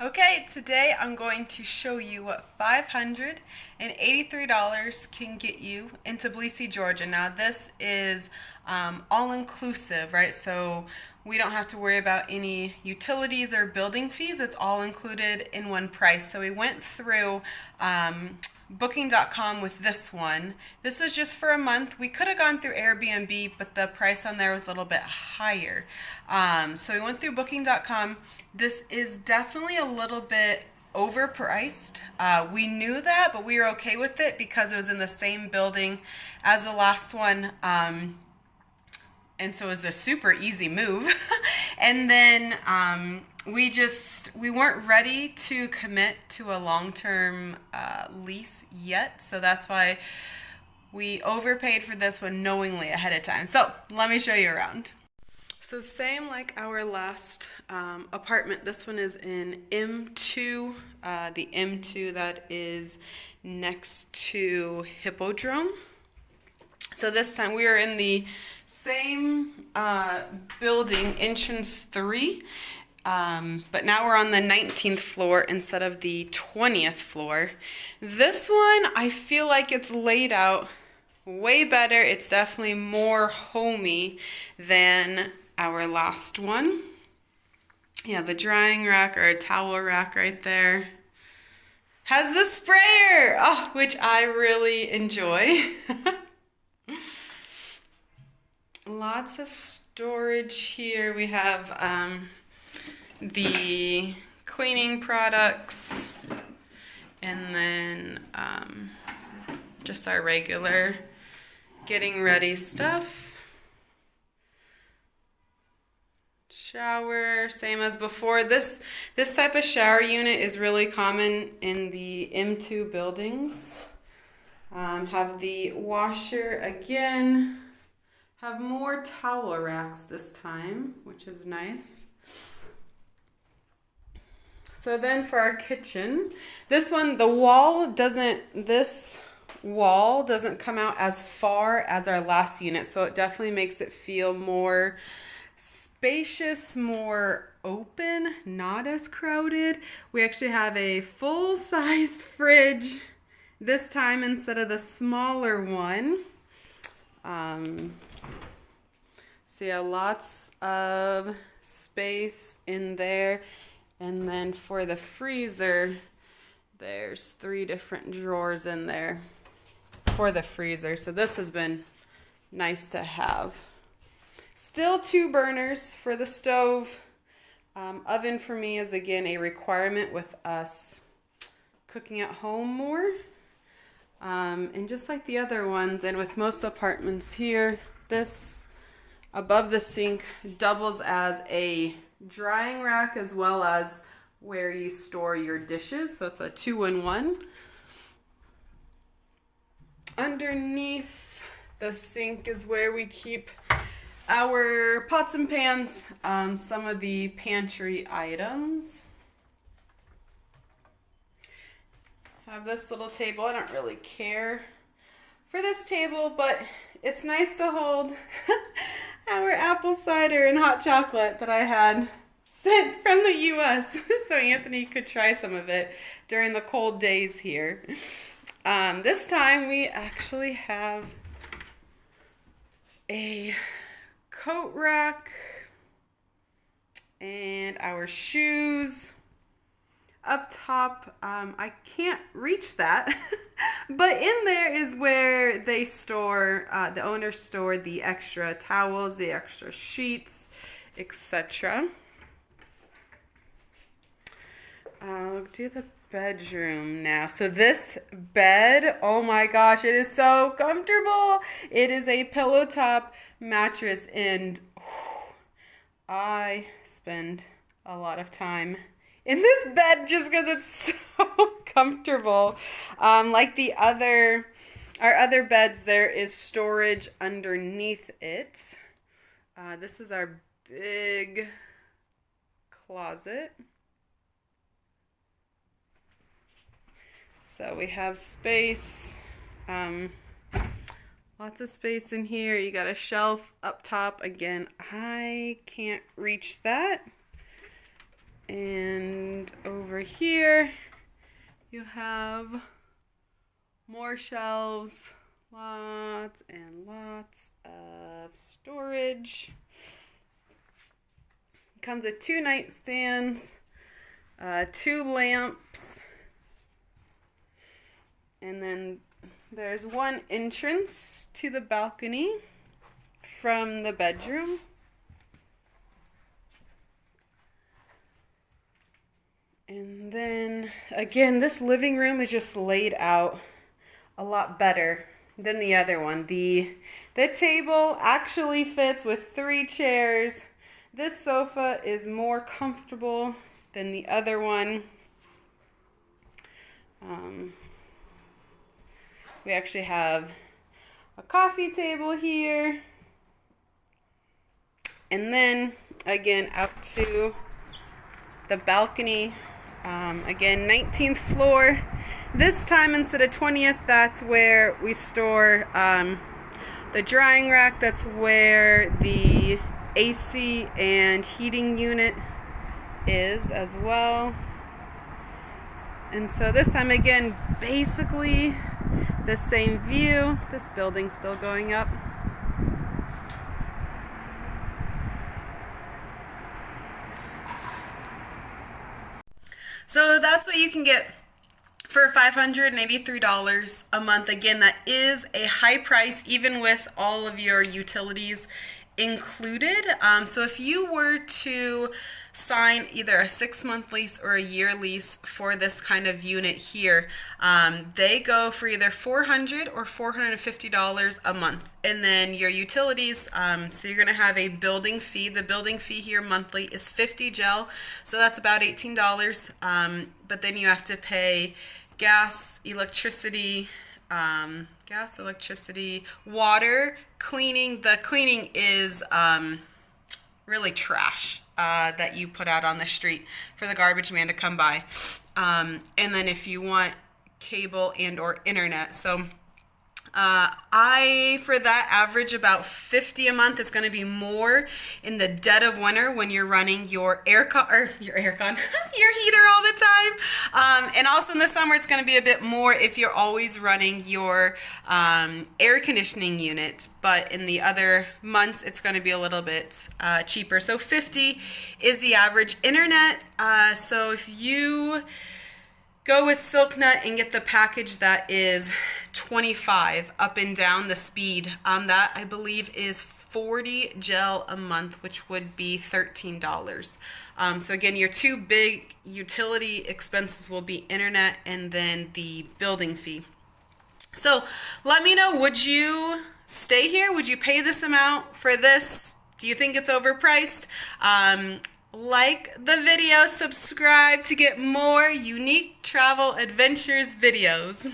Okay, today I'm going to show you what $583 can get you in Tbilisi, Georgia. Now, this is all-inclusive, right? So we don't have to worry about any utilities or building fees. It's all included in one price. So we went through Booking.com with this one. This was just for a month. We could have gone through AirBNB, but the price on there was a little bit higher. So we went through Booking.com. This is definitely a little bit overpriced. We knew that, but we were okay with it because it was in the same building as the last one. And so it was a super easy move. And then we weren't ready to commit to a long-term lease yet. So that's why we overpaid for this one knowingly ahead of time. So let me show you around. So same like our last apartment. This one is in M2, the M2 that is next to Hippodrome. So this time we are in the same building, entrance 3, but now we're on the 19th floor instead of the 20th floor. This one, I feel like it's laid out way better. It's definitely more homey than our last one. Yeah, the drying rack or a towel rack right there. Has the sprayer, which I really enjoy. Lots of storage here. We have the cleaning products and then just our regular getting ready stuff. Shower, same as before. This type of shower unit is really common in the M2 buildings. Have the washer again. Have more towel racks this time, which is nice. So then for our kitchen, this wall doesn't come out as far as our last unit, so it definitely makes it feel more spacious, more open, not as crowded. We actually have a full-size fridge this time instead of the smaller one. So yeah, lots of space in there. And then for the freezer, there's 3 different drawers in there for the freezer. So this has been nice to have. Still 2 burners for the stove. Oven for me is again a requirement with us cooking at home more. And just like the other ones, and with most apartments here, this above the sink doubles as a drying rack as well as where you store your dishes. So it's a 2-in-1. Underneath the sink is where we keep our pots and pans, some of the pantry items. Have this little table. I don't really care for this table, but it's nice to hold our apple cider and hot chocolate that I had sent from the US so Anthony could try some of it during the cold days here. This time we actually have a coat rack and our shoes up top. I can't reach that, but in there is where they store, the owners store the extra towels, the extra sheets, etc. I'll do the bedroom now. So this bed, oh my gosh, it is so comfortable. It is a pillow top mattress, and I spend a lot of time in this bed just because it's so comfortable. Like our other beds, there is storage underneath it. This is our big closet. So we have space, lots of space in here. You got a shelf up top. Again, I can't reach that. And over here you have more shelves, lots and lots of storage. Comes with 2 nightstands, 2 lamps, and then there's one entrance to the balcony from the bedroom. And then again, this living room is just laid out a lot better than the other one. The table actually fits with 3 chairs. This sofa is more comfortable than the other one. We actually have a coffee table here. And then again out to the balcony. Again, 19th floor. This time instead of 20th, that's where we store the drying rack. That's where the AC and heating unit is as well. And so this time again, basically the same view. This building's still going up. So that's what you can get for $583 a month. Again, that is a high price, even with all of your utilities included. So if you were to sign either a 6-month lease or a year lease for this kind of unit here, they go for either $400 or $450 a month. And then your utilities, so you're going to have a building fee. The building fee here monthly is $50 gel, so that's about $18. But then you have to pay gas, electricity, water, cleaning. The cleaning is really trash that you put out on the street for the garbage man to come by. And then if you want cable and or internet. So I, for that, average about $50 a month. It's going to be more in the dead of winter when you're running your your heater all the time. And also in the summer, it's going to be a bit more if you're always running your air conditioning unit. But in the other months, it's going to be a little bit cheaper. So $50 is the average. Internet, so if you go with SilkNet and get the package that is 25 up and down the speed. That I believe is 40 gel a month, which would be $13. So again, your 2 big utility expenses will be internet and then the building fee. So let me know, would you stay here? Would you pay this amount for this? Do you think it's overpriced? Like the video, subscribe to get more unique travel adventures videos.